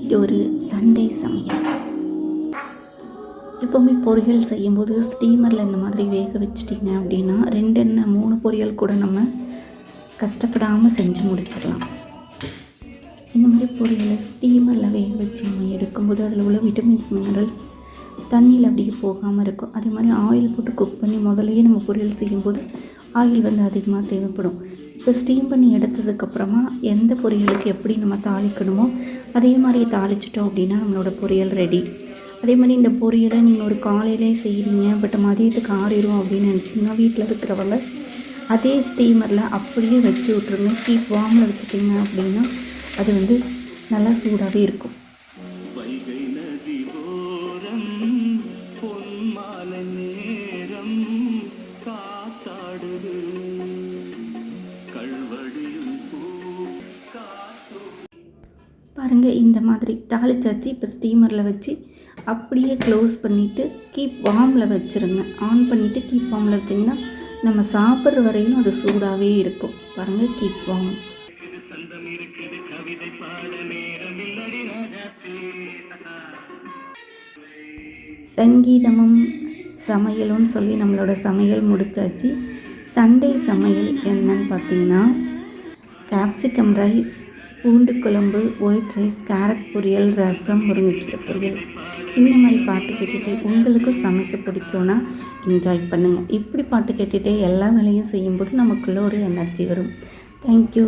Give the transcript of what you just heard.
இது ஒரு சண்டே சமையல். எப்போவுமே பொரியல் செய்யும்போது ஸ்டீமரில் இந்த மாதிரி வேக வச்சிட்டிங்க அப்படின்னா 2 என்ன 3 பொரியல் கூட நம்ம கஷ்டப்படாமல் செஞ்சு முடிச்சிடலாம். இந்த மாதிரி பொரியலை ஸ்டீமரில் வேக வச்சு நம்ம எடுக்கும்போது அதில் உள்ள விட்டமின்ஸ் மினரல்ஸ் தண்ணியில் அப்படியே போகாமல் இருக்கும். அதே மாதிரி ஆயில் போட்டு குக் பண்ணி முதலையே நம்ம பொரியல் செய்யும்போது ஆயில் வந்து அதிகமாக தேவைப்படும். இப்போ ஸ்டீம் பண்ணி எடுத்ததுக்கப்புறமா எந்த பொரியலுக்கு எப்படி நம்ம தாளிக்கணுமோ அதே மாதிரி தாளிச்சிட்டோம் அப்படின்னா நம்மளோட பொரியல் ரெடி. அதே மாதிரி இந்த பொரியலை நீங்கள் ஒரு காலையிலே செய்கிறீங்க, பட் மதியத்துக்கு ஆறிடும் அப்படின்னு நினச்சிங்கன்னா வீட்டில் இருக்கிறவங்க அதே ஸ்டீமரில் அப்படியே வச்சு விட்ருங்க. கீப் வார்மில் வச்சுட்டிங்க அப்படின்னா அது வந்து நல்லா சூடாகவே இருக்கும். பாருங்கள், இந்த மாதிரி தாளிச்சாச்சு. இப்போ ஸ்டீமரில் வச்சு அப்படியே க்ளோஸ் பண்ணிவிட்டு கீப் வார்மில் வச்சுருங்க. ஆன் பண்ணிவிட்டு கீப் வார்மில் வச்சிங்கன்னா நம்ம சாப்பிட்ற வரையும் அது சூடாகவே இருக்கும். பாருங்கள், கீப் வார்ம். சங்கீதமும் சமையலும் சொல்லி நம்மளோட சமையல் முடிச்சாச்சு. சண்டே சமையல் என்னன்னு பார்த்தீங்கன்னா கேப்சிகம் ரைஸ், பூண்டு குழம்பு, ஒயிட் ரைஸ், கேரட் பொரியல், ரசம், முருங்கைக்கீரை பொரியல். இந்த மாதிரி பாட்டு கேட்டுகிட்டே உங்களுக்கும் சமைக்க பிடிக்கும்னா என்ஜாய் பண்ணுங்கள். இப்படி பாட்டு கேட்டுகிட்டே எல்லா வேலையும் செய்யும்போது நமக்குள்ளே ஒரு எனர்ஜி வரும். தேங்க்யூ.